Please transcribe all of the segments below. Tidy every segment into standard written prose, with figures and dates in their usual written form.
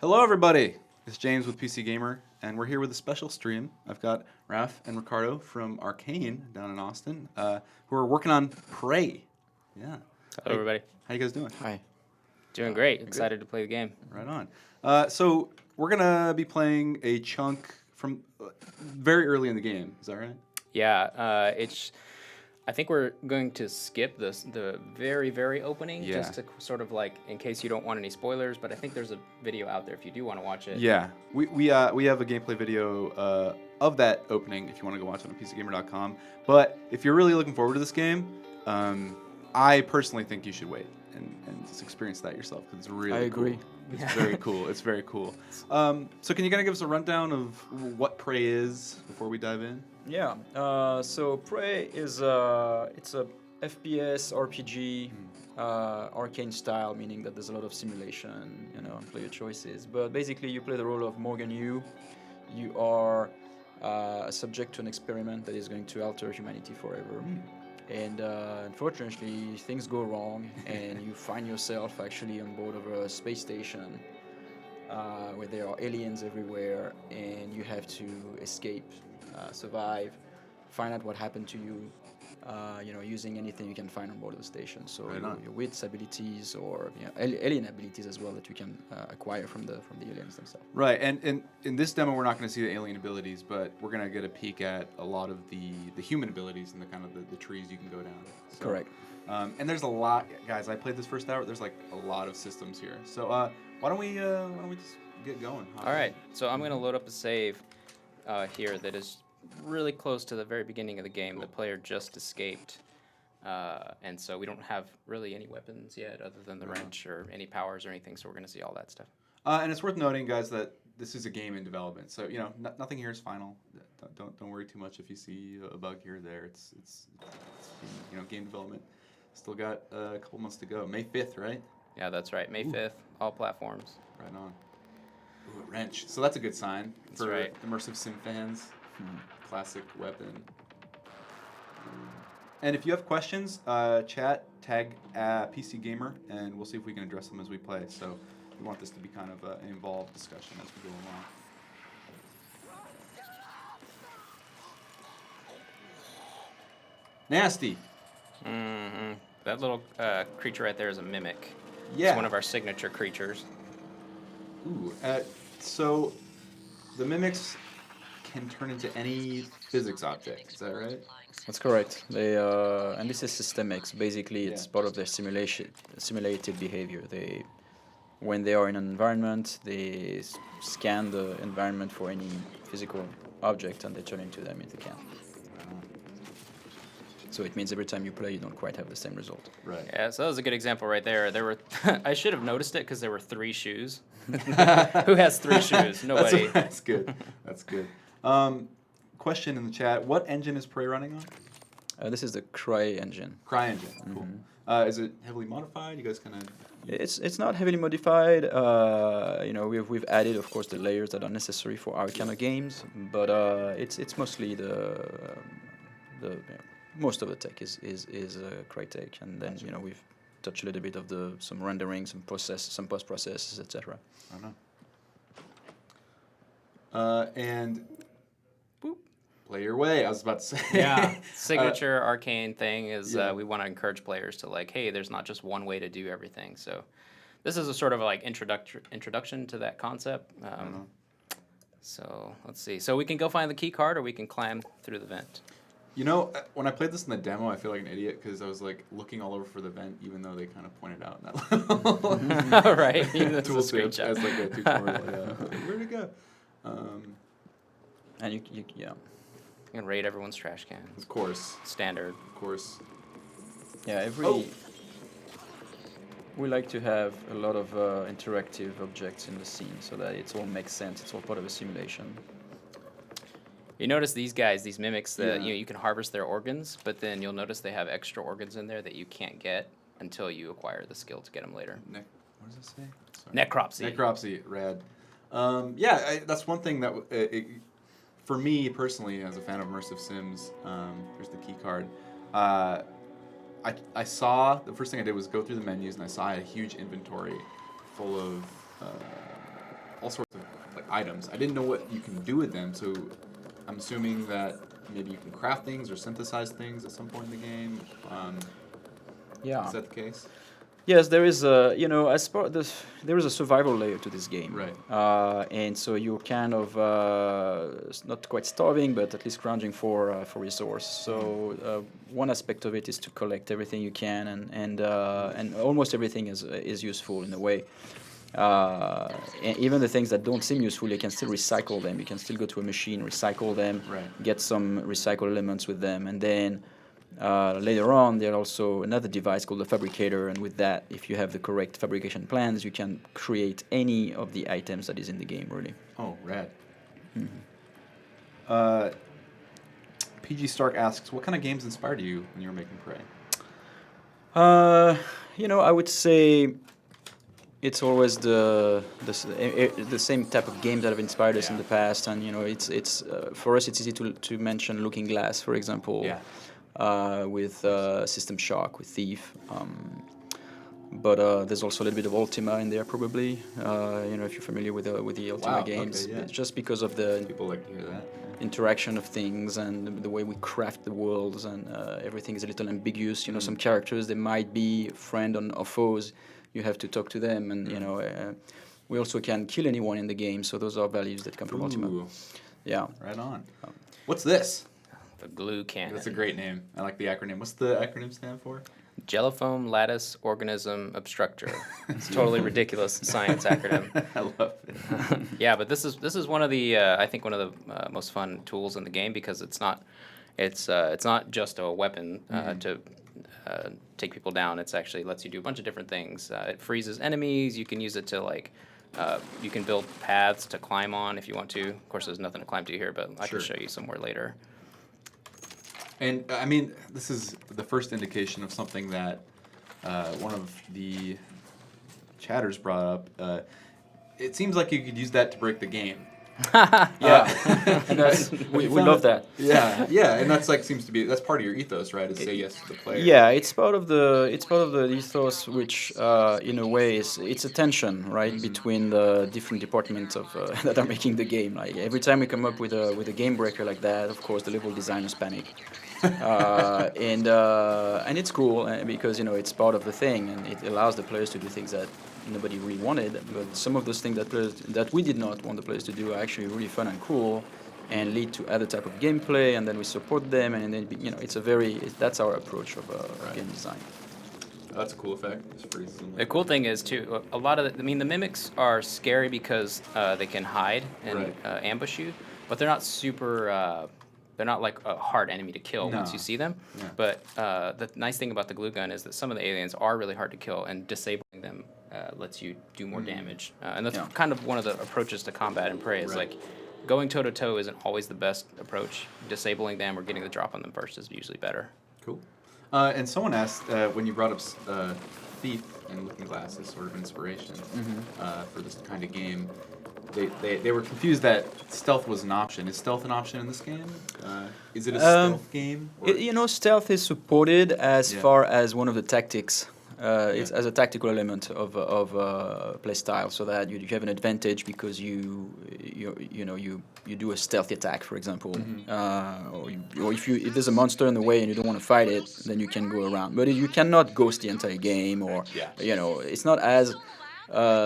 Hello, everybody. It's James with PC Gamer, and we're here with a special stream. I've got Raph and Ricardo from Arkane down in Austin, who are working on Prey. Yeah. Hello, everybody. How you guys doing? Hi. Doing great. Excited to play the game. Right on. So we're gonna be playing a chunk from very early in the game. Is that right? Yeah, I think we're going to skip the very opening, Yeah. just to sort of like in case you don't want any spoilers. But I think there's a video out there if you do want to watch it. Yeah. We have a gameplay video of that opening if you want to go watch it on PCGamer.com. But if you're really looking forward to this game, I personally think you should wait and just experience that yourself because it's really I agree. cool. It's very cool. It's very cool. So can you kind of give us a rundown of what Prey is before we dive in? Yeah. So Prey is it's a FPS RPG, arcane style, meaning that there's a lot of simulation, and player choices. But basically, you play the role of Morgan Yu. You are subject to an experiment that is going to alter humanity forever. And unfortunately, things go wrong, and you find yourself actually on board of a space station where there are aliens everywhere, and you have to escape, survive, find out what happened to you, using anything you can find on board of the station. So Right on. your wits abilities or alien abilities as well that you can acquire from the aliens themselves. Right, and in this demo, we're not going to see the alien abilities, but we're going to get a peek at a lot of the human abilities and the kind of the trees you can go down. So, Correct. And there's a lot, guys. I played this first hour. There's like a lot of systems here. So why don't we just get going? All right. So I'm going to load up a save here that is really close to the very beginning of the game. Cool. The player just escaped. And so we don't have really any weapons yet other than the wrench or any powers or anything. So we're going to see all that stuff. And it's worth noting, guys, that this is a game in development. So nothing here is final. Don't worry too much if you see a bug here or there. It's game development. Still got a couple months to go. May 5th, right? Yeah, that's right. May 5th, all platforms. Right on. Ooh, a wrench. So that's a good sign That's for right. immersive sim fans. Classic weapon. And if you have questions, chat, tag PC Gamer, and we'll see if we can address them as we play. So we want this to be kind of an involved discussion as we go along. Nasty. Mm-hmm. That little creature right there is a mimic. Yeah. It's one of our signature creatures. Ooh. So the mimics can turn into any physics object. Is that right? That's correct. They and this is systemics. Basically, it's Yeah. part of their simulated behavior. When they are in an environment, they scan the environment for any physical object, and they turn into them if they can. So it means every time you play, you don't quite have the same result. Right. Yeah, so that was a good example right there. There were, I should have noticed it because there were 3 shoes. Who has 3 shoes? Nobody. That's good. That's good. Question in the chat: what engine is Prey running on? This is the Cry engine. Cry engine. Cool. Is it heavily modified? You guys kind of. It's not heavily modified. We've added, of course, the layers that are necessary for our kind of games, but it's mostly most of the tech is Crytek, and then we've touched a little bit of some rendering, some post processes, etc. I don't know. And boop, play your way. I was about to say. Yeah, signature Arcane thing is yeah. we want to encourage players to like, hey, there's not just one way to do everything. So this is a sort of like introduction to that concept. So let's see. So we can go find the key card, or we can climb through the vent. When I played this in the demo, I feel like an idiot because I was like looking all over for the vent, even though they kind of pointed out in that level. All right, even though it's a Tooltip screenshot. as like a tutorial. Yeah. Where'd it go? And you You can raid everyone's trash can. Of course. Standard. Of course. yeah Oh. We like to have a lot of interactive objects in the scene so that it all makes sense. It's all part of a simulation. You notice these guys, these mimics, that Yeah. you can harvest their organs, but then you'll notice they have extra organs in there that you can't get until you acquire the skill to get them later. What does it say? Sorry. Necropsy. Necropsy, rad. That's one thing that for me personally, as a fan of immersive sims, there's the key card. I saw, the first thing I did was go through the menus, and I saw I had a huge inventory full of all sorts of like items. I didn't know what you can do with them, so I'm assuming that maybe you can craft things or synthesize things at some point in the game. Yeah. Is that the case? Yes, there is a as part this there is a survival layer to this game, Right. And so you're kind of not quite starving, but at least scrounging for resource. So one aspect of it is to collect everything you can, and almost everything is useful in a way. And even the things that don't seem useful, you can still recycle them. You can still go to a machine, recycle them, Right. get some recycled elements with them, and then later on, there's also another device called the fabricator, and with that, if you have the correct fabrication plans, you can create any of the items that is in the game, really. Oh, rad. Mm-hmm. PG Stark asks, what kind of games inspired you when you were making Prey? I would say it's always the same type of games that have inspired us in the past, and it's for us it's easy to mention Looking Glass, for example. Yeah. With System Shock, with Thief. But there's also a little bit of Ultima in there, probably. If you're familiar with the Ultima games, okay, yeah. it's just because of the People like to hear that. interaction of things and the way we craft the worlds, and everything is a little ambiguous. Some characters, they might be friend or foes. You have to talk to them, and we also can kill anyone in the game. So those are values that come from Ultima. Yeah. Right on. What's this? The glue cannon. That's a great name. I like the acronym. What's the acronym stand for? Jellifoam lattice organism obstructor. It's a totally ridiculous science acronym. I love it. Yeah, but this is one of the I think one of the most fun tools in the game, because it's not just a weapon to take people down. It's actually lets you do a bunch of different things. It freezes enemies. You can use it to you can build paths to climb on if you want to. Of course, there's nothing to climb to here, but I can show you somewhere later. And I mean, this is the first indication of something that one of the chatters brought up. It seems like you could use that to break the game. Yeah, and we love that. Yeah, and that's that's part of your ethos, right? Is say yes to the player. Yeah, it's part of the ethos, which in a way it's a tension, right, between the different departments of that are making the game. Like every time we come up with a game breaker like that, of course the level designers panic. And it's cool because it's part of the thing, and it allows the players to do things that nobody really wanted. But some of those things that we did not want the players to do are actually really fun and cool, and lead to other type of gameplay. And then we support them, and then that's our approach of game design. That's a cool effect. It's pretty similar. The cool thing is too, a lot of the mimics are scary because they can hide and ambush you, but they're not super. They're not like a hard enemy to kill once you see them. Yeah. But the nice thing about the glue gun is that some of the aliens are really hard to kill, and disabling them lets you do more damage. And that's kind of one of the approaches to combat in Prey is like going toe-to-toe isn't always the best approach. Disabling them or getting the drop on them first is usually better. Cool. And someone asked when you brought up Thief and Looking Glass as sort of inspiration for this kind of game. They were confused that stealth was an option. Is stealth an option in this game? Is it a stealth game? Stealth is supported as far as one of the tactics. It's as a tactical element of play style, so that you have an advantage because you do a stealthy attack, for example, or if there's a monster in the way and you don't want to fight it, then you can go around. But you cannot ghost the entire game, or it's not as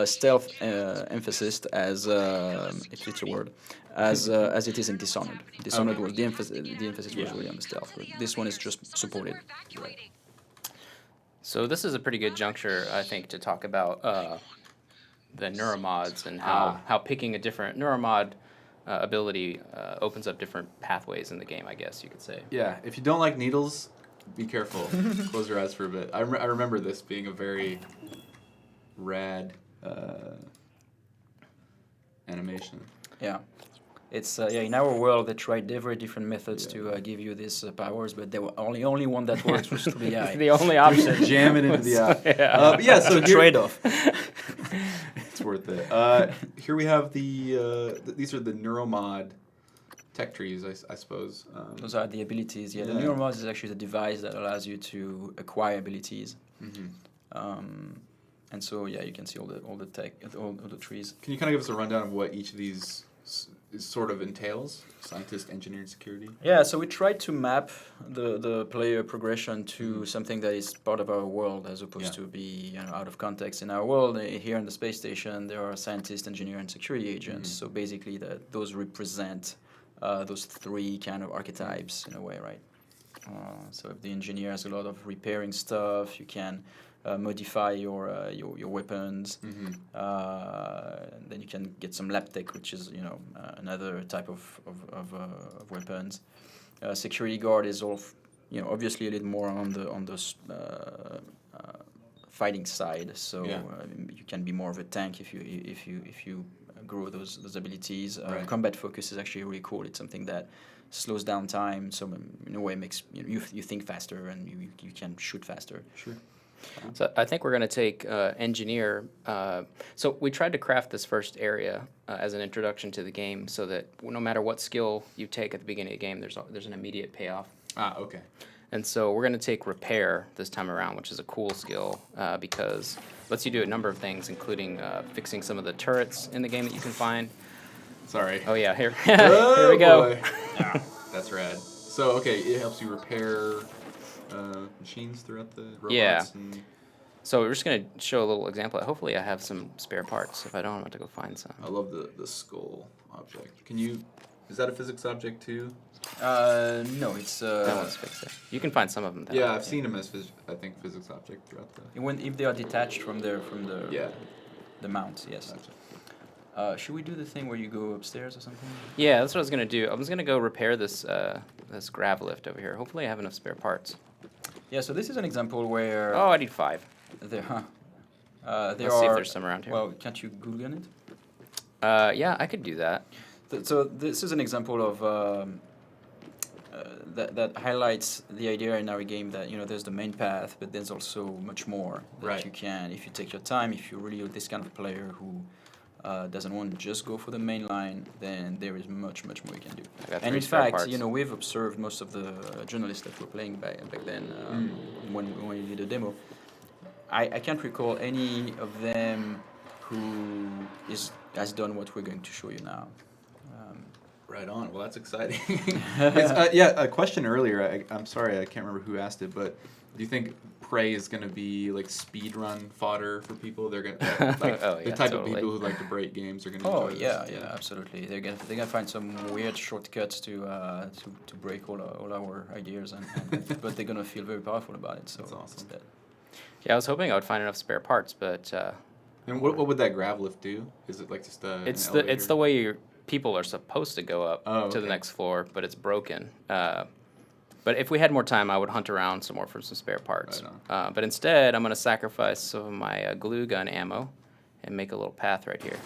stealth emphasis as if it's a word as it is in Dishonored. Dishonored was the emphasis was really on the stealth, but this one is just supported. Right. So this is a pretty good juncture, I think, to talk about the neuromods and how picking a different neuromod ability opens up different pathways in the game, I guess you could say. Yeah, if you don't like needles, be careful. Close your eyes for a bit. I remember this being a very rad animation. Yeah. It's in our world they tried very different methods to give you these powers, but there were only one that works was through the eye. The only option. Jam it into the eye. So it's a trade-off. It's worth it. Here we have these are the Neuromod tech trees, I suppose. Those are the abilities. Yeah, the Neuromod is actually the device that allows you to acquire abilities. And so yeah, you can see all the tech, all the trees. Can you kind of give us a rundown of what each of these sort of entails? Scientist, engineer, and security? Yeah, so we tried to map the player progression to something that is part of our world, as opposed to be out of context. In our world, here in the space station, there are scientists, engineer, and security agents. So basically, those represent those three kind of archetypes in a way, right? So if the engineer has a lot of repairing stuff, you can modify your weapons. Then you can get some lab tech, which is another type of weapons. Security guard is obviously a little more on the fighting side. So you can be more of a tank if you grow those abilities. Combat focus is actually really cool. It's something that slows down time, so in a way makes you think faster and you can shoot faster. Sure. So I think we're going to take engineer. So we tried to craft this first area as an introduction to the game, so that no matter what skill you take at the beginning of the game, there's an immediate payoff. Ah, okay. And so we're going to take repair this time around, which is a cool skill because it lets you do a number of things, including fixing some of the turrets in the game that you can find. Sorry. Oh yeah, here, Oh, here we go. boy. That's rad. So, okay, it helps you repair machines throughout the robots. Yeah. And So we're just going to show a little example. Hopefully I have some spare parts. If I don't, I'm going to go find some. I love the skull object. Is that a physics object too? No, it's That one's fixed. You can find some of them. Yeah, I've seen them as physics object throughout the. if they are detached from the Yeah. the mount. Yes. Gotcha. Should we do the thing where you go upstairs or something? Yeah, that's what I was going to do. I was going to go repair this this grav lift over here. Hopefully I have enough spare parts. Yeah. So this is an example where Oh, I need 5. there Let's there see if are. there's some around here. Well, can't you Google it? Yeah, I could do that. So this is an example of that highlights the idea in our game that there's the main path, but there's also much more that Right. you can, if you take your time, if you're really this kind of player who doesn't want to just go for the main line, then there is much more you can do. I got And 3 in spare fact, parts. we've observed most of the journalists that were playing back then when we did a demo. I can't recall any of them who has done what we're going to show you now. Right on. Well, that's exciting. A question earlier. I'm sorry, I can't remember who asked it, but do you think Prey is going to be like speed run fodder for people? They're going to the type of people who like to break games are going to. Oh enjoy yeah, this? yeah, absolutely. They're gonna find some weird shortcuts to break all our ideas, but they're gonna feel very powerful about it. So That's awesome. it's that. Yeah, I was hoping I would find enough spare parts, but And what would that grav lift do? Is it like just it's an the elevator? way people are supposed to go up Oh, to the okay. next floor, but it's broken. But if we had more time, I would hunt around some more for some spare parts. Right But instead, I'm going to sacrifice some of my glue gun ammo and make a little path right here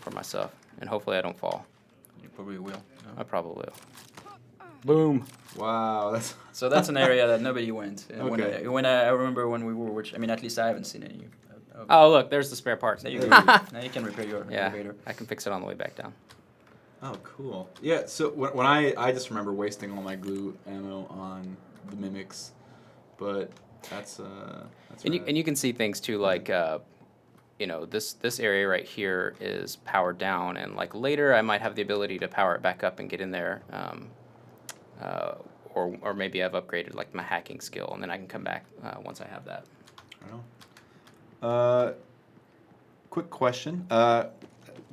for myself. And hopefully I don't fall. You probably will. I probably will. Boom. Wow, that's So that's an area that nobody went. Okay. When I remember when we were watching. I mean, at least I haven't seen any. Oh, look, there's the spare parts. There you go. Now you can repair your Yeah, elevator. I can fix it on the way back down. Oh, cool. Yeah, so when I just remember wasting all my glue ammo on the mimics, but that's And rad. you can see things too, like this area right here is powered down, and like later I might have the ability to power it back up and get in there, or maybe I've upgraded like my hacking skill, and then I can come back once I have that. I don't know. Quick question.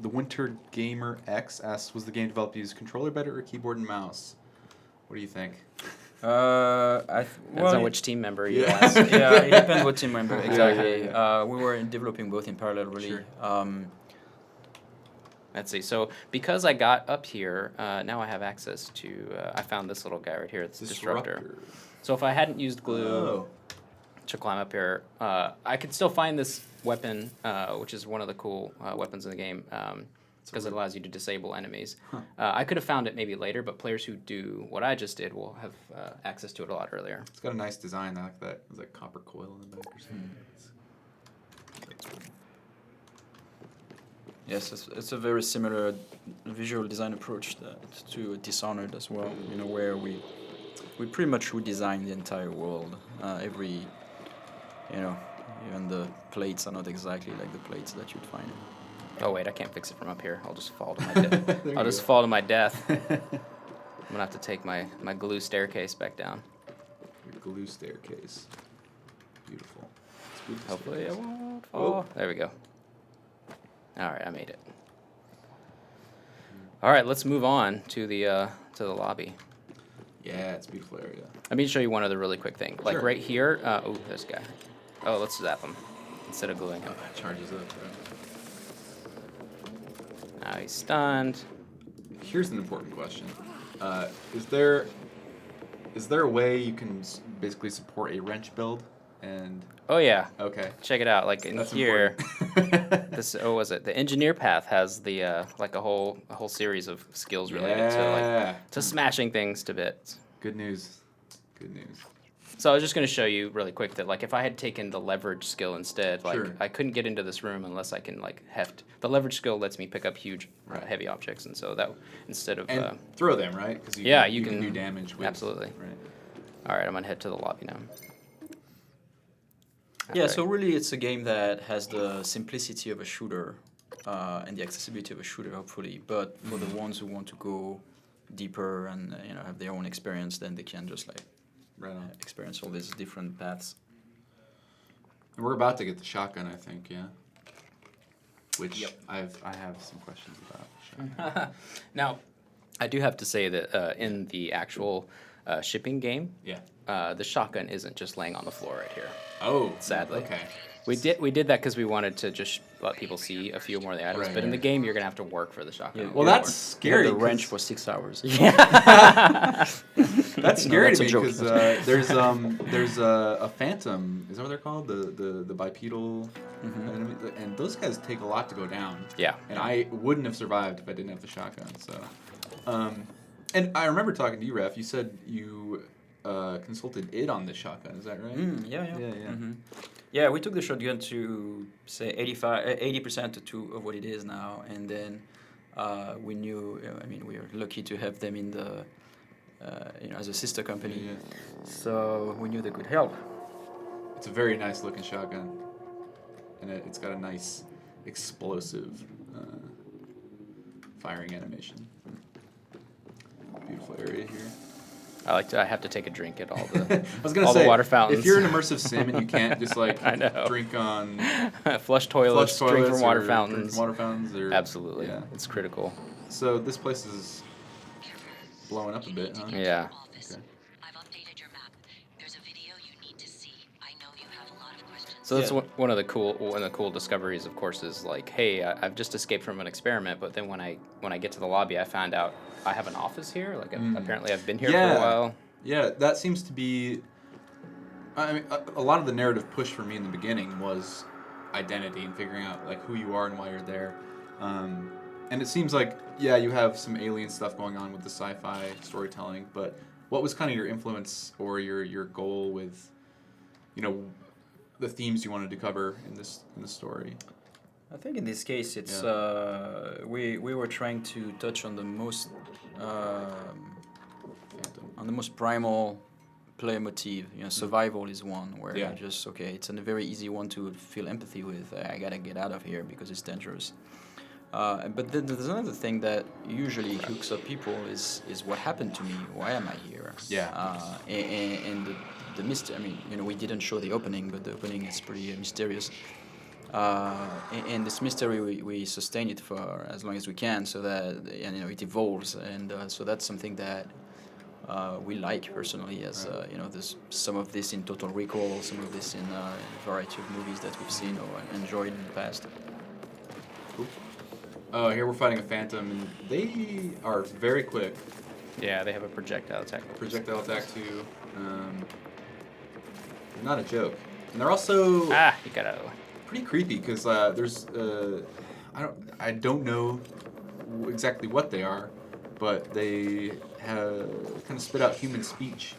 The Winter Gamer X asks, was the game developed to use controller better or keyboard and mouse? What do you think? Depends on which team member you Yeah. ask. Yeah, it depends what team member Yeah, exactly. yeah, We were developing both in parallel, really. Sure. Let's see. So because I got up here, now I have access to. I found this little guy right here. It's Disruptor. So if I hadn't used glue Oh. to climb up here, I could still find this weapon, which is one of the cool weapons in the game, because it allows you to disable enemies. I could have found it maybe later, but players who do what I just did will have access to it a lot earlier. It's got a nice design. I like that. It's like copper coil in the back or something. Yes, it's a very similar visual design approach to Dishonored as well. Where we pretty much redesigned the entire world. You Even the plates are not exactly like the plates that you'd find. Oh wait, I can't fix it from up here. I'll just fall to my death. There I'll you just go. fall to my death. I'm gonna have to take my glue staircase back down. Your glue staircase. Beautiful. It's a beautiful Hopefully it staircase. won't fall. There we go. All right, I made it. All right, let's move on to the lobby. Yeah, it's a beautiful area. Let me show you one other really quick thing. Like Sure. right here. Oh, there's a guy. Oh, let's zap him instead of gluing him. Charges up. Now he's stunned. Here's an important question. Is there a way you can basically support a wrench build? And Oh yeah. okay, Check it out. Like in that's here, important. this was it? The engineer path has the like a whole series of skills related to smashing things to bits. Good news. Good news. So I was just going to show you really quick that like if I had taken the leverage skill instead, like Sure. I couldn't get into this room unless I can like heft. The leverage skill lets me pick up huge, Right. heavy objects, and so that instead of And throw them, right? Because yeah, you you can do can- damage with. absolutely. Right. all right, I'm gonna head to the lobby now. Yeah, After so really it's a game that has the simplicity of a shooter and the accessibility of a shooter, hopefully. But for the ones who want to go deeper and have their own experience, then they can just like Right on. experience all these different paths. And we're about to get the shotgun, I think. Yeah. Which Yep. I have some questions about. Shotgun. Now, I do have to say that in the actual shipping game, Yeah. the shotgun isn't just laying on the floor right here. Oh. Sadly. Okay. We did that because we wanted to just let people see a few more of the items. Right, but in the right. game, you're gonna have to work for the shotgun. Yeah. Well, Yeah. that's You scary. have the wrench 'cause- for 6 hours. That's scary that's to a me joke. because there's a phantom. Is that what they're called? The bipedal enemy, and those guys take a lot to go down. Yeah. And I wouldn't have survived if I didn't have the shotgun. So, and I remember talking to you, Ref. You said you consulted id on this shotgun. Is that right? Yeah. Yeah, yeah. Yeah, we took the shotgun to say 80% of what it is now, and then we knew. I mean, we are lucky to have them in the, as a sister company. Yeah. So we knew they could help. It's a very nice looking shotgun, and it's got a nice explosive firing animation. Beautiful area here. I have to take a drink at all the I was gonna all say, the water fountains. if you're an immersive sim and you can't just like I know. drink on flush toilets, flush drink toilets from water or fountains. drink from water fountains, or Absolutely, yeah. it's critical. So this place is blowing up a bit, huh? Yeah. Okay. I've updated your map. There's a video you need to see. I know you have a lot of questions. So that's Yeah. one of the cool discoveries, of course, is like, hey, I've just escaped from an experiment, but then when I get to the lobby, I found out I have an office here. Like apparently I've been here for a while. Yeah, that seems to be. I mean, a lot of the narrative push for me in the beginning was identity and figuring out like who you are and why you're there. And it seems like you have some alien stuff going on with the sci-fi storytelling. But what was kind of your influence or your goal with, the themes you wanted to cover in this story? I think in this case, it's we were trying to touch on the most primal play motif. Survival is one where Yeah. it's a very easy one to feel empathy with. I gotta get out of here because it's dangerous. But then there's another thing that usually hooks up people is what happened to me? Why am I here? Yeah. And the mystery. I mean, we didn't show the opening, but the opening is pretty mysterious. And this mystery, we sustain it for as long as we can, so that it evolves, and so that's something that we like personally. As there's some of this in Total Recall, some of this in a variety of movies that we've seen or enjoyed in the past. Cool. Oh, here we're fighting a phantom, and they are very quick. Yeah, they have a projectile attack. Projectile attack too. Not a joke, and they're also You gotta. pretty creepy because there's I don't know exactly what they are, but they have kind of spit out human speech.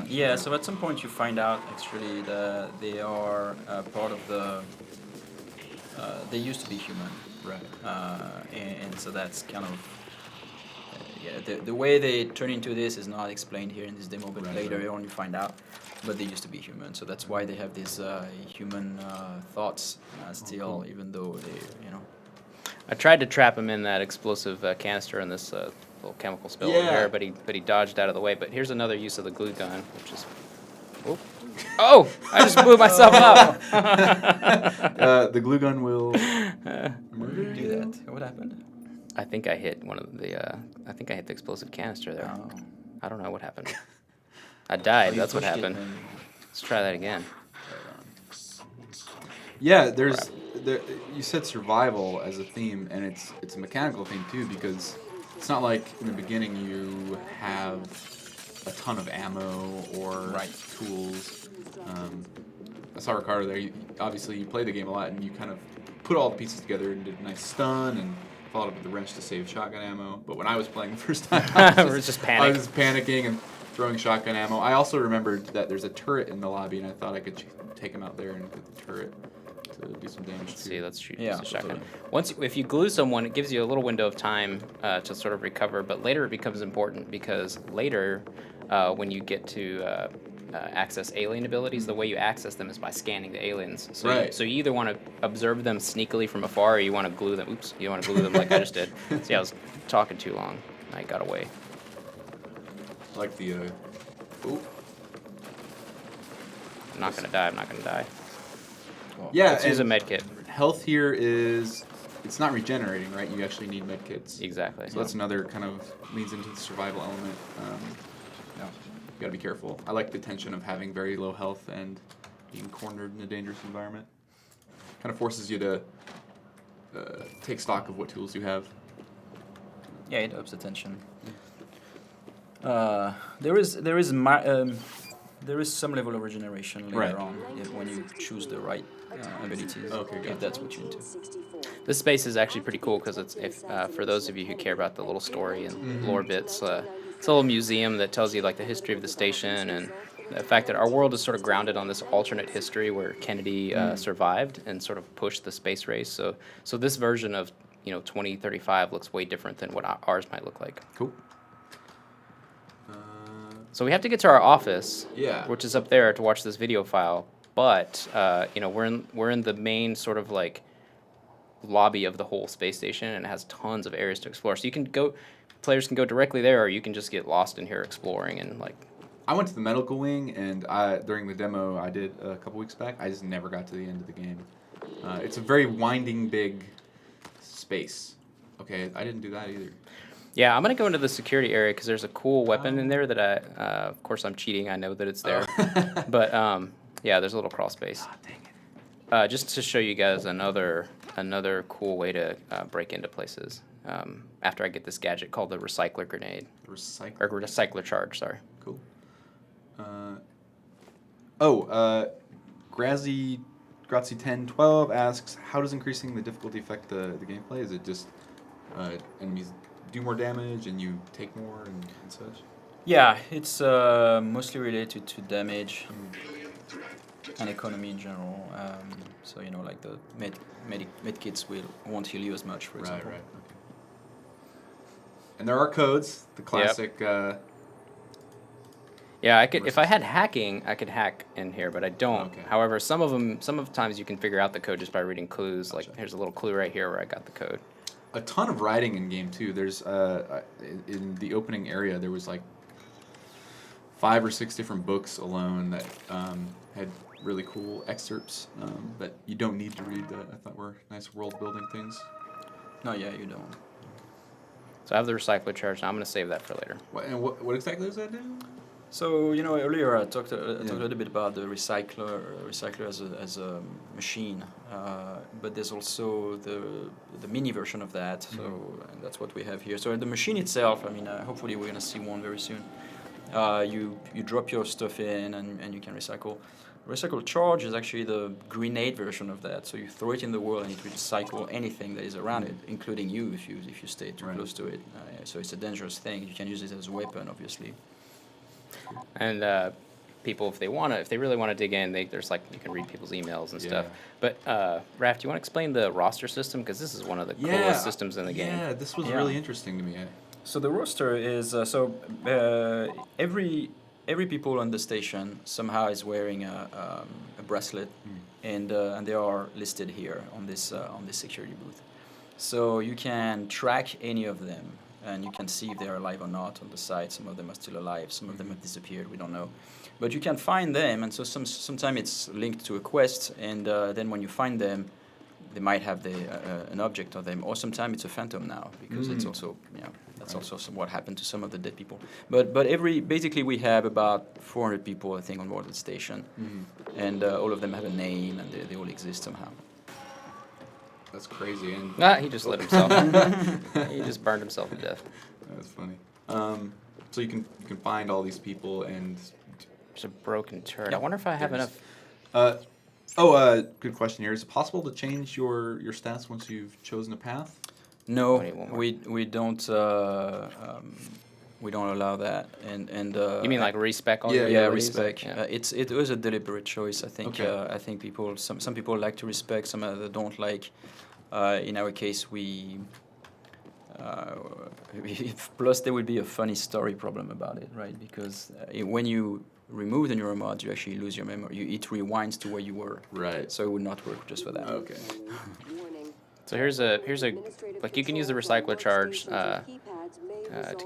Yeah, so at some point you find out actually that they are part of the. They used to be human, Right. and so that's kind of the way they turn into this is not explained here in this demo, but Right, later right. you only find out. But they used to be human, so that's why they have these human thoughts still, cool. even though they, you know. I tried to trap him in that explosive canister in this little chemical spill over Yeah. there, but he dodged out of the way. But here's another use of the glue gun, which is. Oh! I just blew myself up. The glue gun will murder Do you? that. What happened? I think I hit one of the. I think I hit the explosive canister there. Oh. I don't know what happened. I died. You That's what pushed it happened. and- Let's try that again. Yeah, there. You said survival as a theme, and it's a mechanical theme too, because it's not like in the beginning you have a ton of ammo or Right. tools. I saw Ricardo there. Obviously, you play the game a lot, and you kind of put all the pieces together and did a nice stun and followed up with the wrench to save shotgun ammo. But when I was playing the first time, I We're just I was just panicking and throwing shotgun ammo. I also remembered that there's a turret in the lobby, and I thought I could take him out there and get the turret to do some damage Let's too. see, let's shoot Yeah, this shotgun. totally. If you glue someone, it gives you a little window of time to sort of recover, but later it becomes important because later, when you get to access alien abilities, the way you access them is by scanning the aliens. So Right. so you either want to observe them sneakily from afar, or you want to glue them. Oops, you want to glue them like I just did. See, I was talking too long. I got away. I like the. Oh. I'm not gonna die. I'm not gonna die. Yeah, Let's use a and med kit. health here is. It's not regenerating, right? You actually need med kits. Exactly. So that's another kind of leads into the survival element. Yeah. You gotta be careful. I like the tension of having very low health and being cornered in a dangerous environment. Kind of forces you to take stock of what tools you have. Yeah, it ups the tension. There is some level of regeneration later Right. on when you choose the right abilities. Okay, gotcha. If that's what you're into. This space is actually pretty cool because for those of you who care about the little story and lore bits, it's a little museum that tells you like the history of the station and the fact that our world is sort of grounded on this alternate history where Kennedy survived and sort of pushed the space race. So this version of 2035 looks way different than what ours might look like. Cool. So we have to get to our office, Yeah. which is up there to watch this video file. But we're in the main sort of like lobby of the whole space station, and it has tons of areas to explore. So players can go directly there, or you can just get lost in here exploring and like. I went to the medical wing, and during the demo I did a couple weeks back, I just never got to the end of the game. It's a very winding, big space. Okay, I didn't do that either. Yeah, I'm gonna go into the security area because there's a cool weapon in there that of course I'm cheating. I know that it's there, but yeah, there's a little crawl space. Ah, dang it. Just to show you guys another cool way to break into places. After I get this gadget called the recycler grenade Recycle. or recycler charge. Sorry. Cool. Grazi1012 asks, how does increasing the difficulty affect the gameplay? Is it just enemies do more damage and you take more and such? Yeah, it's mostly related to damage and economy in general. So like the med kits won't heal you as much, for example. Right. Okay. And there are codes. The classic. Yeah, I could if I had hacking, I could hack in here, but I don't. Okay. However, some of the times you can figure out the code just by reading clues. Gotcha. Like here's a little clue right here where I got the code. A ton of writing in game too. There's in the opening area there was like 5 or 6 different books alone that had really cool excerpts that you don't need to read that I thought were nice world building things. No, yeah, you don't. So I have the recycler charge. Now I'm gonna save that for later. What exactly does that do? So earlier I talked a little bit about the recycler as a machine, but there's also the mini version of that. So and that's what we have here. So the machine itself, I mean, hopefully we're gonna see one very soon. You drop your stuff in and you can recycle. Recycle charge is actually the grenade version of that. So you throw it in the world and it will recycle anything that is around it, including you if you stay too close to it. So it's a dangerous thing. You can use it as a weapon, obviously. And people, if they really want to dig in, there's like you can read people's emails and stuff. But Raph, do you want to explain the roster system because this is one of the coolest systems in the game? Yeah, this was Yeah. really interesting to me. So the roster is every people on the station somehow is wearing a bracelet, and they are listed here on this security booth. So you can track any of them, and you can see if they are alive or not on the site. Some of them are still alive. Some of them have disappeared. We don't know, but you can find them, and so sometimes it's linked to a quest, and then when you find them, they might have an object on them, or sometimes it's a phantom now because it's also that's also what happened to some of the dead people. But basically we have about 400 people I think on board the station, and all of them have a name and they all exist somehow. That's crazy. And He just lit himself. He just burned himself to death. that's funny. So you can find all these people and. There's a broken turret. Yeah, I wonder if I have there's- enough. Good question here. Is it possible to change your stats once you've chosen a path? No, I need one more. we don't allow that, and You mean like respec all Yeah, your yeah, abilities? respec. Yeah. It was a deliberate choice. I think. Okay. I think people. Some people like to respec. Some other don't like. In our case, we. Plus, there would be a funny story problem about it, right? Because when you remove the Neuromod, you actually lose your memory. It rewinds to where you were. Right. So it would not work just for that. Okay. So here's a like you can use the recycler charge to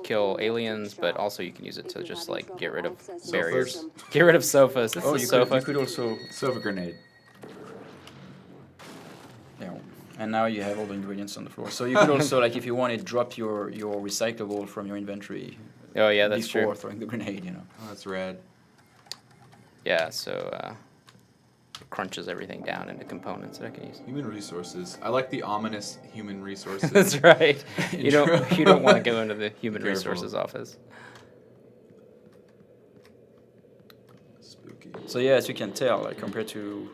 kill aliens, but also you can use it to just like get rid of barriers, get rid of sofas. This Oh, is a you sofa. could also. Sofa grenade. Yeah. And now you have all the ingredients on the floor. So you could also, like, if you wanted, drop your recyclable from your inventory. Oh yeah, that's before true. throwing the grenade, you know. Oh, that's rad. Yeah, so it crunches everything down into components that I can use. Human resources. I like the ominous human resources. That's right. You Intro. don't want to go into the human Careful. resources office. Spooky. So yeah, as you can tell, like, compared to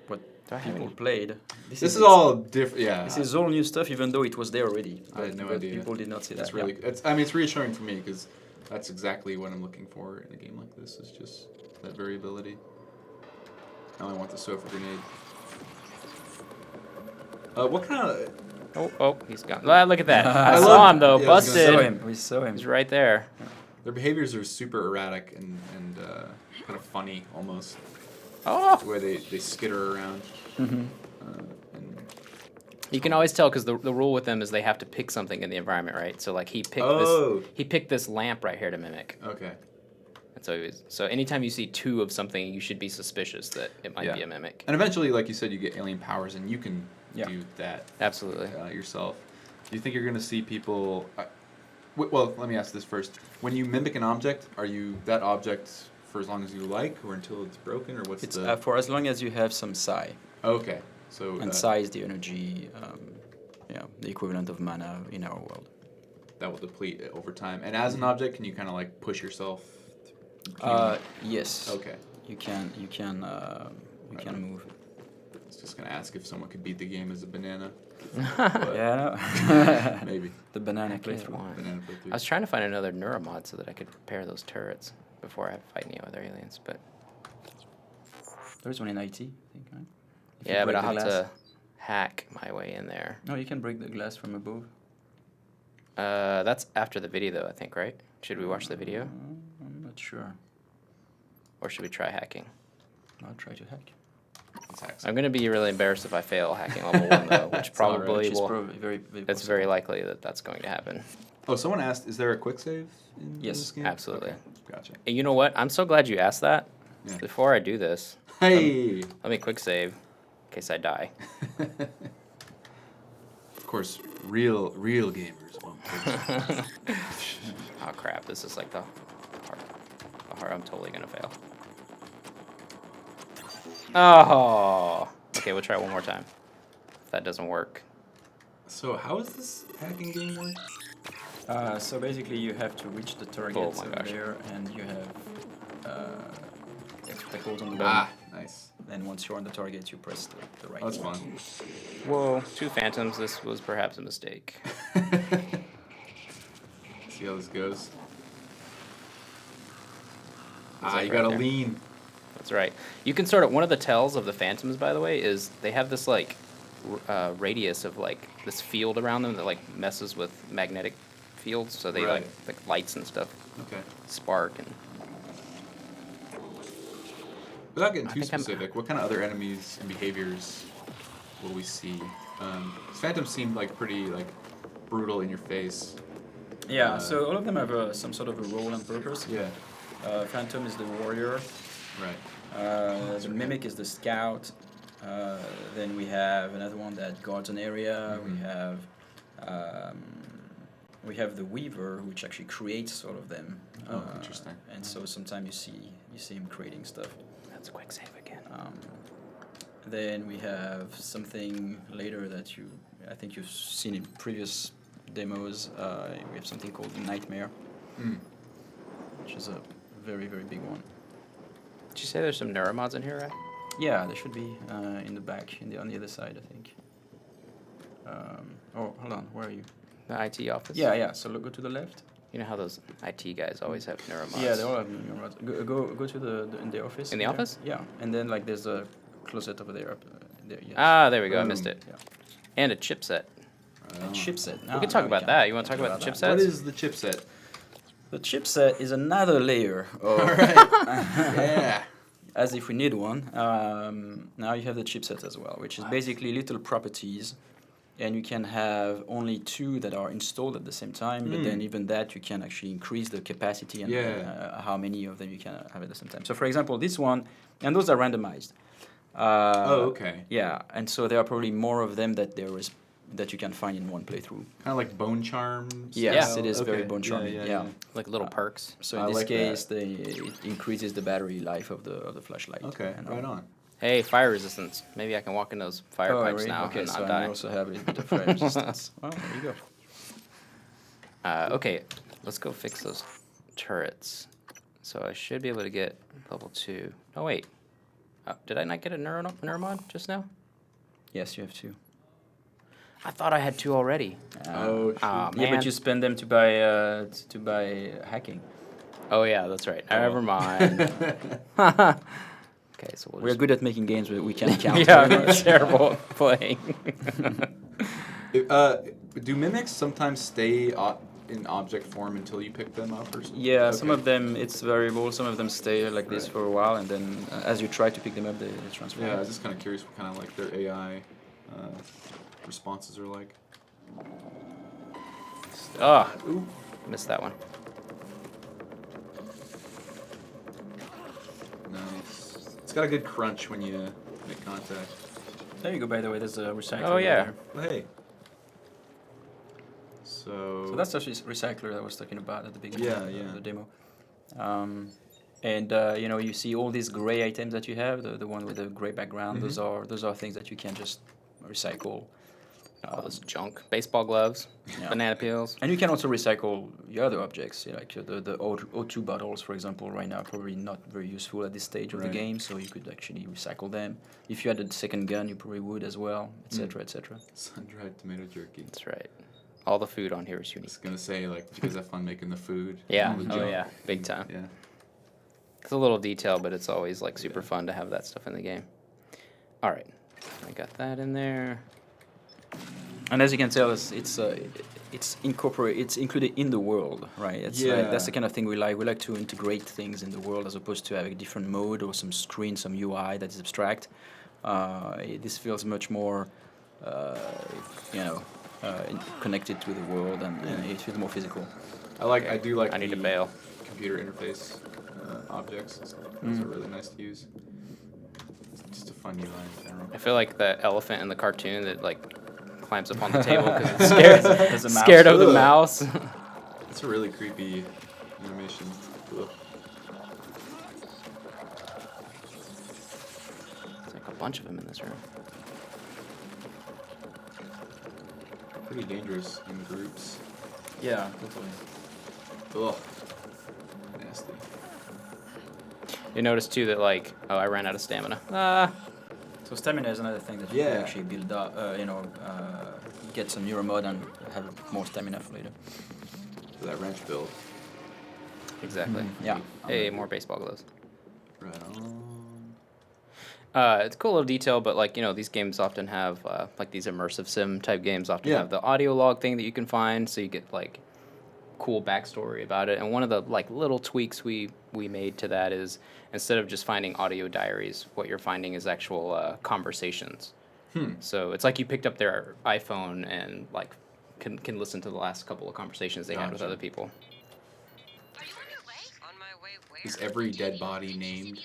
what Do I have people any? played, This is all different. Yeah. This is all new stuff, even though it was there already. I had no but idea. People did not see that. That's really. It's. I mean, it's reassuring for me because that's exactly what I'm looking for in a game like this. Is just that variability. Now I want the sofa grenade. What kind of? Oh, he's gone. Ah, look at that. I I saw love- him though. yeah, I was We gonna saw Busted. him. We saw him. He's right there. Their behaviors are super erratic and kind of funny almost. Oh. The way they skitter around. And You can always tell because the rule with them is they have to pick something in the environment, right? So like he picked this lamp right here to mimic. okay. And so anytime you see two of something, you should be suspicious that it might be a mimic. And eventually, like you said, you get alien powers, and you can Yeah. do that Absolutely. yourself. Do you think you're going to see people? Well, let me ask this first. When you mimic an object, are you that object for as long as you like, or until it's broken, or what's It's the? for as long as you have some psi. Okay, so And psi is the energy, the equivalent of mana in our world. that will deplete it over time. And as an object, can you kind of like push yourself? Yes. Okay. You can move. I was just gonna ask if someone could beat the game as a banana. Yeah. Maybe The banana Can't playthrough. lie. banana I playthrough. was trying to find another Neuromod so that I could repair those turrets before I fight any other aliens, but There's one in IT, I think, right? If you yeah, but break I'll the have glass. to hack my way in there. No, you can break the glass from above. That's after the video, though, I think, right? Should we watch the video, I'm not sure. or should we try hacking? I'll try to hack. Let's hack I'm gonna be really embarrassed if I fail hacking level 1, though, which It's all right. probably Which is will. probably very, very It's very likely that that's going to happen. Oh, someone asked, is there a quick save in Yes, this game? absolutely. Okay, gotcha. And you know what? I'm so glad you asked that. Yeah. Before I do this, Hey! let me quick save in case I die. Of course, real gamers won't. Oh crap! This is like the hard. I'm totally gonna fail. Oh. Okay, we'll try one more time. If that doesn't work. So how does this hacking game work? So basically, you have to reach the targets Oh my over gosh. there, and you have obstacles on the bottom. Ah, nice. And once you're on the target, you press the right. Oh, that's one. fun. Whoa! 2 phantoms. This was perhaps a mistake. See how this goes. It's Ah, like you right gotta there. lean. That's right. You can sort of one of the tells of the phantoms, by the way, is they have this like radius of like this field around them that like messes with magnetic fields, so they Right. like lights and stuff Okay. spark and. Without getting I too think I'm- specific, what kind of other enemies and behaviors will we see? Phantom seemed like pretty like brutal in your face. Yeah, so all of them have some sort of a role and purpose. Yeah. Phantom is the warrior. Right. The mimic is the scout. Then we have another one that guards an area. We have the weaver, which actually creates sort of them. Oh, interesting. And so sometimes you see him creating stuff. That's a quick save again. Then we have something later that I think you've seen in previous demos. We have something called Nightmare, which is a very, very big one. Did you say there's some neuromods in here, right? Yeah, there should be in the back, on the other side, I think. Oh, hold on, where are you? The IT office. Yeah. So go to the left. You know how those IT guys always have neuromods. Yeah, they all have neuromods. Go to the in the office. In the there. office? Yeah, and then like there's a closet over there. There. Yes. Ah, there we go. I missed Boom. it. Yeah. And a chipset. Chipset. We can talk about that. You want to talk about the chipset? What is the chipset? The chipset is another layer of. Yeah. As if we need one. Now you have the chipset as well, which is basically little properties, and you can have only 2 that are installed at the same time. But then even that, you can actually increase the capacity and how many of them you can have at the same time. So for example, this one, and those are randomized. Okay. Yeah, and so there are probably more of them that you can find in one playthrough. Kind of like bone charm. Yes, style? it is very Okay. bone charming. Yeah. Like little perks. So I in this like case, it increases the battery life of the flashlight. Okay, And, right on. Hey, fire resistance. Maybe I can walk in those fire Oh, pipes really? now Okay, and so not I die. also have a little bit of fire resistance. Well, there you go. Okay, let's go fix those turrets. So I should be able to get level 2. Oh, wait. Did I not get a neuromod just now? Yes, you have 2. I thought I had 2 already. Oh, shoot. Aw, Yeah, man. but you spend them to buy hacking. Oh, yeah, that's right. Oh. Never mind. Okay, so we'll We're just... good at making games where we can count. Yeah, I'm terrible at playing. Do mimics sometimes stay in object form until you pick them up or something? Yeah, some Okay. of them it's variable. Some of them stay like this for a while, and then as you try to pick them up, they transform. Yeah, I was just kind of curious what kind of like their AI responses are like. Oh, missed that one. Nice. It's got a good crunch when you make contact. There you go. By the way, there's a recycler. Oh, yeah. there. Well, hey. So So that's the recycler that I was talking about at the beginning Yeah, of yeah. the demo. And you see all these gray items that you have, the one with the gray background. Mm-hmm. Those are things that you can just recycle. All this junk. Baseball gloves, Yeah. banana peels. And you can also recycle your other objects, like the O2 bottles, for example. Right now, probably not very useful at this stage of the Right. game, so you could actually recycle them. If you had a second gun, you probably would as well, etc., etc. sun-dried tomato jerky. That's right. All the food on here is I unique. was gonna say, like, did you guys have fun making the food? Yeah. All the Oh, junk? yeah. Big time. Yeah. It's a little detail, but it's always like super fun to have that stuff in the game. All right, I got that in there. And as you can tell, it's included in the world, right? It's like, that's the kind of thing we like. We like to integrate things in the world as opposed to having a different mode or some screen, some UI that is abstract. This feels much more, connected to the world, and it feels more physical. I do like I need the to bail. computer interface objects. And stuff. Those are really nice to use. It's just a fun UI in general. I feel like the elephant in the cartoon that like climbs up on the table because it's scared, There's a mouse. scared of the Ugh. mouse. It's a really creepy animation. Ugh. There's like a bunch of them in this room. Pretty dangerous in groups. Yeah, totally. Ugh. Nasty. You notice too that like, oh, I ran out of stamina. So stamina is another thing that you can actually build up, get some Neuromod and have more stamina for later. For that wrench build. Exactly. Yeah. Hey, more baseball gloves. Right on. It's a cool little detail, but like these games often have like these immersive sim type games often Yeah. have the audio log thing that you can find, so you get like cool backstory about it. And one of the like little tweaks we made to that is instead of just finding audio diaries, what you're finding is actual conversations. So it's like you picked up their iPhone and like can listen to the last couple of conversations they had with other people. Are you on your way? On my way where? Is every dead body named?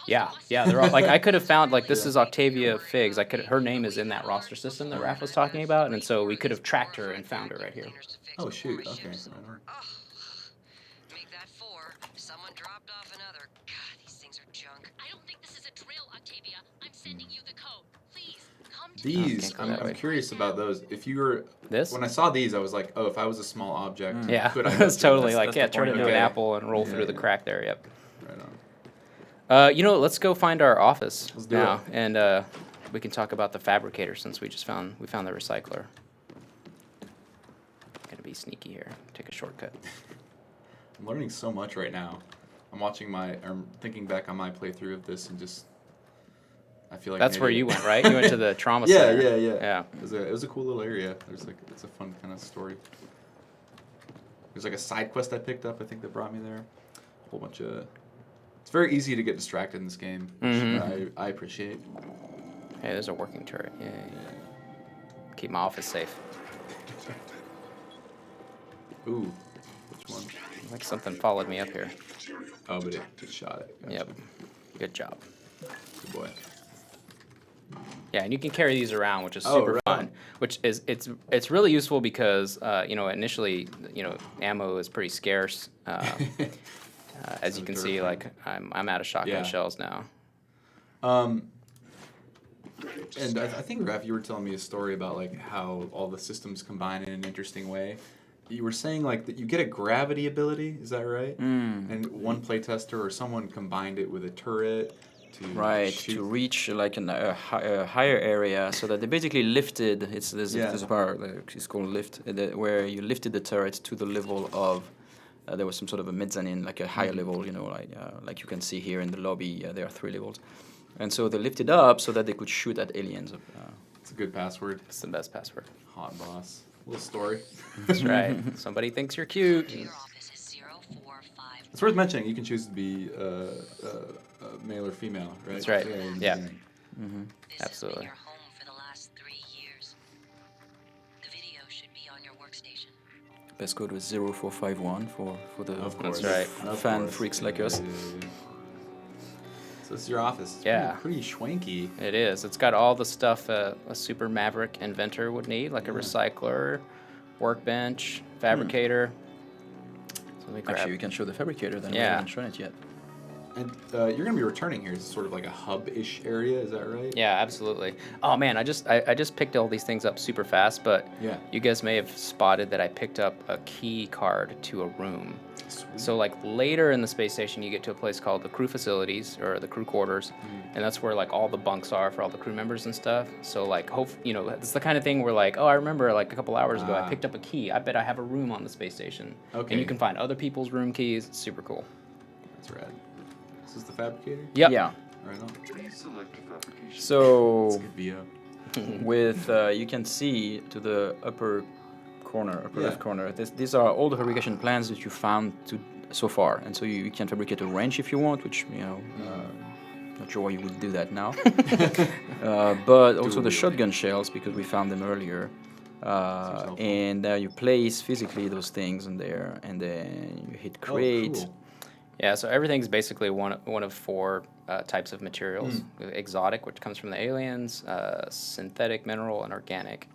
Yeah, they're all like I could have found like this is Octavia Figs. Her name is in that roster system that Raph was talking about, and so we could have tracked her and found her right here. Oh shoot! Okay. Right on. Make that 4. Someone dropped off another. God, these things are junk. I don't think this is a drill, Octavia. I'm sending you the code. Please, come to These, can't go that I'm way. curious about those. If you were This? when I saw these, I was like, oh, if I was a small object, Yeah, could I? it's totally That's like the turn point. into an Okay. apple and roll Yeah, through the yeah. crack there. Yep. Right on. Let's go find our office Let's do now, it. and we can talk about the fabricator since we found the recycler. Gotta be sneaky here. Take a shortcut. I'm learning so much right now. I'm thinking back on my playthrough of this and just, I feel like That's maybe- where you went, right? You went to the trauma Yeah, center. yeah. Yeah. It was a cool little area. It's a fun kind of story. There's like a side quest I picked up. I think that brought me there. A whole bunch of. It's very easy to get distracted in this game, which Mhm. I appreciate. Hey, there's a working turret. Yay. Keep my office safe. Ooh, which one? Like something followed me up here. Oh, but it shot it. Gotcha. Yep. Good job. Good boy. Yeah, and you can carry these around, which is Oh, super right fun. on. Which is it's really useful because initially ammo is pretty scarce. As you can see, terrifying. like I'm out of shotgun Yeah. shells now. And I think, Raph, you were telling me a story about like how all the systems combine in an interesting way. You were saying like that you get a gravity ability, is that right? And one playtester or someone combined it with a turret to Right, shoot. to reach like a higher area, so that they basically lifted. There's a power, it's called lift, where you lifted the turret to the level of. There was some sort of a mezzanine, like a higher level, like you can see here in the lobby. There are 3 levels, and so they lifted up so that they could shoot at aliens. It's a good password. It's the best password. Hot boss. Little story. That's right. Somebody thinks you're cute. Your office is 045. It's worth mentioning. You can choose to be male or female, right? That's right. in the Yeah. beginning. This Absolutely. has been your home for the last 3 years. The video should be on your workstation. Best code was 0451 for the Of course. right. Of fan course. freaks like us. Yeah. So this is your office. It's Yeah. Pretty schwanky. It is. It's got all the stuff a super maverick inventor would need, like a recycler, workbench, fabricator. So let me grab. Actually, you can show the fabricator. Then we Yeah. haven't shown it yet. And you're going to be returning here. It's sort of like a hub-ish area. Is that right? Yeah, absolutely. Oh man, I just picked all these things up super fast, but Yeah. you guys may have spotted that I picked up a key card to a room. Sweet. So like later in the space station, you get to a place called the crew facilities or the crew quarters, and that's where like all the bunks are for all the crew members and stuff. So like it's the kind of thing where like, oh, I remember like a couple hours ago I picked up a key. I bet I have a room on the space station. Okay. And you can find other people's room keys. It's super cool. That's rad. This is the fabricator? Yep. Yeah. Right on. So It's a good VO. with you can see to the upper Yeah. left corner. These are all the fabrication plans that you found so far, and so you can fabricate a wrench if you want, which not sure why you would do that now. But also the shotgun shells because we found them earlier. helpful. And you place physically those things in there, and then you hit create. Oh, cool. Yeah, so everything's basically one of 4 types of materials: exotic, which comes from the aliens, synthetic, mineral, and organic.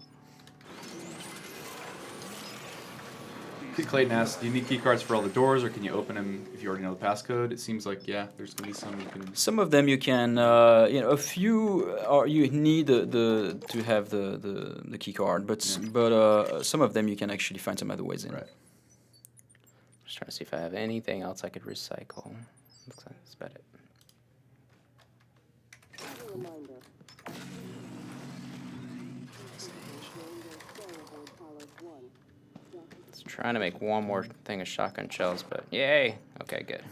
Clayton asks, do you need key cards for all the doors, or can you open them if you already know the passcode? It seems like, yeah, there's going to be some you can... Some of them you can, a few are you need to have the key card, but some of them you can actually find some other ways in. Right. Just trying to see if I have anything else I could recycle. Looks like that's about it. It's trying to make one more thing of shotgun shells, but yay! Okay, good.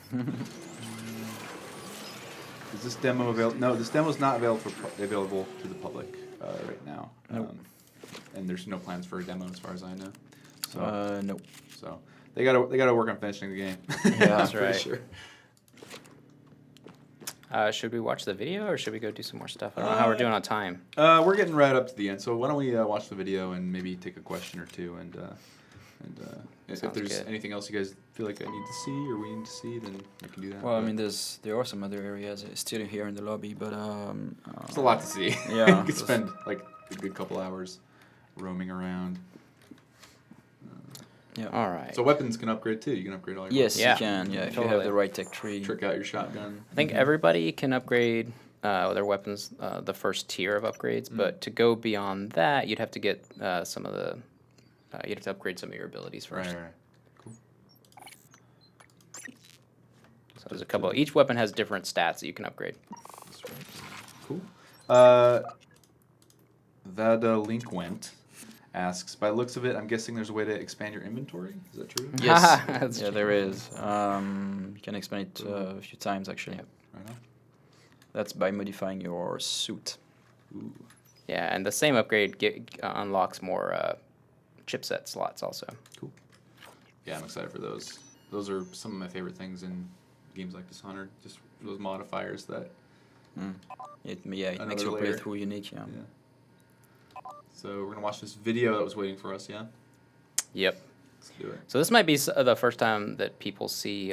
Is this demo available? No, this demo is not available to the public right now. Nope. And there's no plans for a demo as far as I know. So, No. so they gotta work on finishing the game. Yeah, that's I'm pretty right. Sure. Should we watch the video or should we go do some more stuff? I don't know how we're doing on time. We're getting right up to the end, so why don't we watch the video and maybe take a question or two, and if Sounds there's good. anything else you guys feel like I need to see or we need to see, then we can do that. Well, I but mean, there are some other areas still here in the lobby, but there's a lot to see. Yeah, you could spend like a good couple hours roaming around. Yeah. All right. So weapons can upgrade too. You can upgrade all your Yes, Yeah, you can. Yeah, if you totally. have the right tech tree. weapons. Trick out your shotgun. I think everybody can upgrade their weapons, the first tier of upgrades, but to go beyond that, you'd have to get some of the, you'd have to upgrade some of your abilities first. Right. Cool. So there's a couple. Each weapon has different stats that you can upgrade. That's right. Cool. That Link went asks, by the looks of it, I'm guessing there's a way to expand your inventory. Is that true? Yes, That's yeah, true. there is. You can expand it a few times actually. Yep. Right on. That's by modifying your suit. Ooh. Yeah, and the same upgrade unlocks more chipset slots also. Cool. Yeah, I'm excited for those. Those are some of my favorite things in games like Dishonored. Just those modifiers that. It makes Another your layer. playthrough unique. Yeah. Yeah. So we're gonna watch this video that was waiting for us. Yeah. Yep. Let's do it. So this might be the first time that people see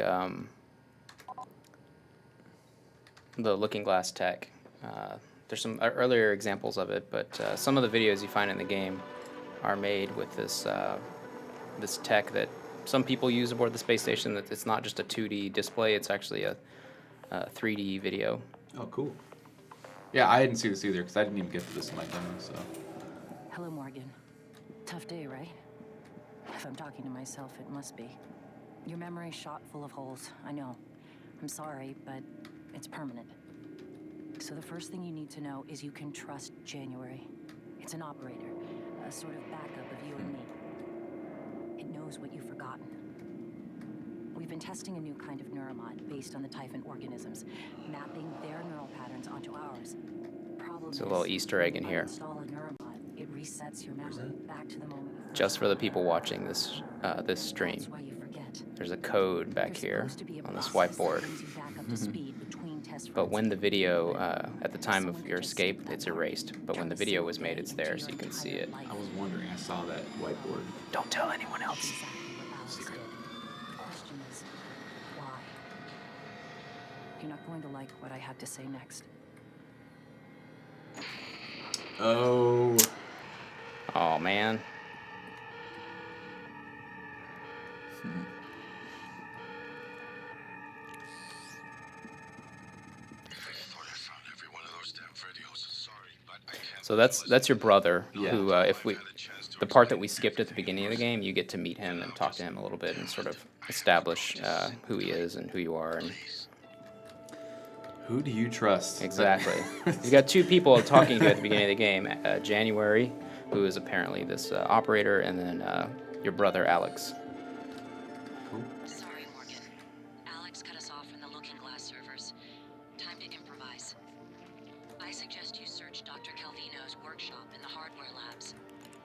the Looking Glass tech. There's some earlier examples of it, but some of the videos you find in the game are made with this this tech that some people use aboard the space station. That it's not just a 2D display; it's actually a 3D video. Oh, cool. Yeah, I didn't see this either because I didn't even get to this in my demo. So. Hello, Morgan. Tough day, right? If I'm talking to myself, it must be. Your memory's shot full of holes, I know. I'm sorry, but it's permanent. So the first thing you need to know is you can trust January. It's an operator, a sort of backup of you and me. It knows what you've forgotten. We've been testing a new kind of Neuromod based on the Typhon organisms, mapping their neural patterns onto ours. Problem There's a little is, Easter egg in when you here. install a Neuromod, it resets your memory back to the moment you first Just for the saw it. people watching this this stream. That's why you forget. There's a code back There's here supposed to be a on this process that whiteboard. brings you back up to speed between test But runs. when the video, at the time Someone of could your just escape, save that it's mark, erased. But when turn the a video single was made, day it's into there, your so you can see entire it. life. I was wondering. I saw that whiteboard. Don't tell anyone That's else. exactly what Alex Secret. did. The question is, why? You're not going to like what I have to say next. Oh. Oh man. So that's your brother. Yeah. Who, if we, the part that we skipped at the beginning of the game, you get to meet him and talk to him a little bit and sort of establish who he is and who you are. And Who do you trust? exactly, you got two people talking to you at the beginning of the game: January, who is apparently this operator, and then your brother Alex. Cool. Sorry, Morgan. Alex cut us off from the Looking Glass servers. Time to improvise. I suggest you search Dr. Calvino's workshop in the hardware labs.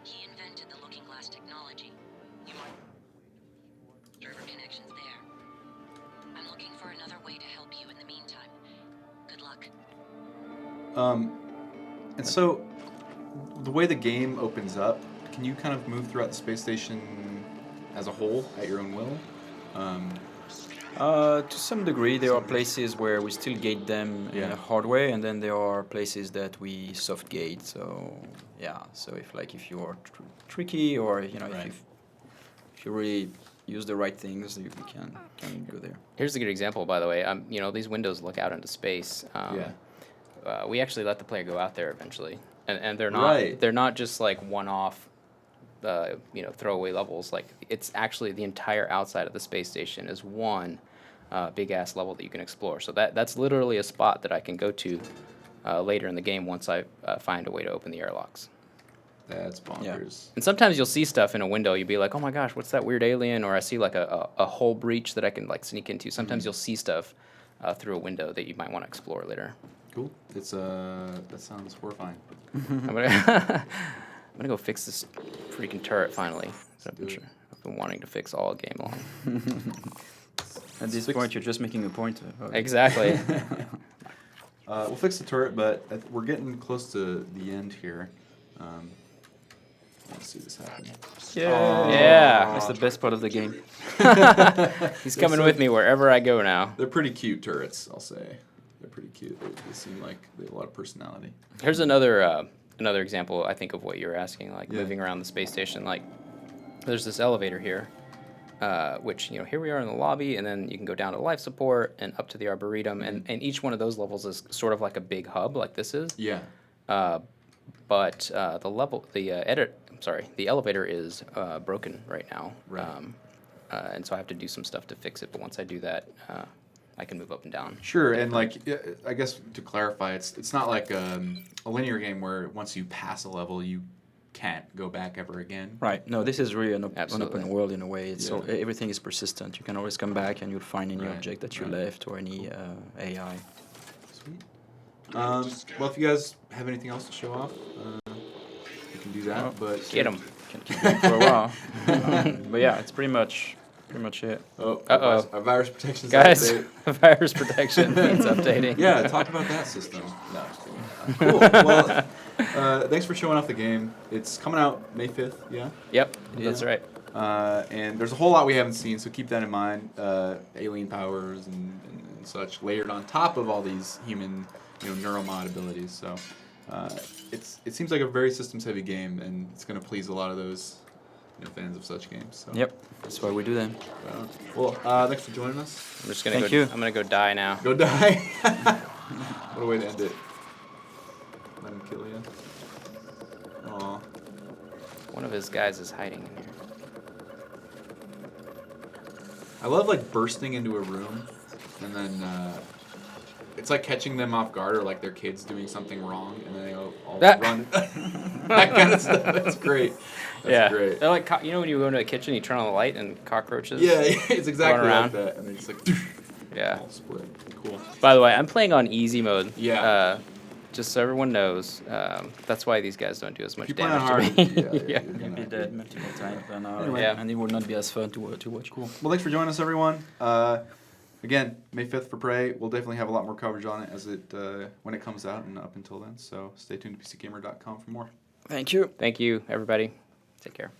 He invented the Looking Glass technology. You might server connections there. I'm looking for another way to help you in the meantime. Good luck. And so, the way the game opens up, can you kind of move throughout the space station as a whole at your own will? To some degree, there are places where we still gate them in Yeah. a hard way, and then there are places that we soft gate. So yeah, so if you're tricky, or Right. if you really use the right things, you can go there. Here's a good example, by the way. These windows look out into space. We actually let the player go out there eventually, and they're not Right. they're not just like one-off, throwaway levels. Like it's actually the entire outside of the space station is one big ass level that you can explore. So that's literally a spot that I can go to later in the game once I find a way to open the airlocks. That's bonkers. And sometimes you'll see stuff in a window. You'll be like, "Oh my gosh, what's that weird alien?" Or I see like a hull breach that I can like sneak into. Sometimes you'll see stuff through a window that you might want to explore later. Cool. It's that sounds horrifying. I'm gonna I'm gonna go fix this freaking turret finally. do it. been wanting to fix all game long. At this point, you're just making a point. Exactly. We'll fix the turret, but we're getting close to the end here. Let's see this happen. Yeah. That's the best part of the game. He's coming with me wherever I go now. They're pretty cute turrets, I'll say. They're pretty cute. They seem like they have a lot of personality. Here's another example, I think, of what you're asking, like Yeah. moving around the space station. Like, there's this elevator here, which, you know, here we are in the lobby, and then you can go down to life support and up to the Arboretum, and each one of those levels is sort of like a big hub, like this is. Yeah. But the elevator is broken right now. Right. And so I have to do some stuff to fix it, but once I do that, I can move up and down. Sure, and like I guess to clarify, it's not like a linear game where once you pass a level, you can't go back ever again. Right. No, this is really an Absolutely. open world in a way. It's Yeah. everything is persistent. You can always come back and you'll find any Right, object that you right. left or any AI. Sweet. Well, if you guys have anything else to show off, you can do that. But Get him. Can keep going for a while. But yeah, it's pretty much it. Oh, Uh-oh. our virus protection. Guys, virus protection needs updating. Yeah, talk about that system. No, just kidding. Cool. Well, thanks for showing off the game. It's coming out May 5th. Yeah. Yep, that's right. And there's a whole lot we haven't seen, so keep that in mind. Alien powers and such layered on top of all these human, neuromod abilities. So it seems like a very systems-heavy game, and it's going to please a lot of those fans of such games. So. Yep, that's why we do them. Well, thanks for joining us. I'm just gonna Thank go. you. I'm gonna go die now. Go die. What a way to end it. Let him kill you. Aw. One of his guys is hiding in here. I love like bursting into a room, and then it's like catching them off guard, or like their kids doing something wrong, and then they all run. That kind of stuff. That's great. That's great. They're like, when you go into a kitchen, you turn on the light and cockroaches. Yeah, it's exactly around. like that, and they just like Yeah. all split. Cool. By the way, I'm playing on easy mode. Yeah. Just so everyone knows, that's why these guys don't do as much If you play on damage hard, to me. yeah, Yeah. you're You'll gonna be dead multiple times, Anyway. Yeah. and it will not be as fun to watch. Cool. Well, thanks for joining us, everyone. Again, May 5th for Prey. We'll definitely have a lot more coverage on it as when it comes out and up until then. So stay tuned to PCGamer.com for more. Thank you. Thank you, everybody. Take care.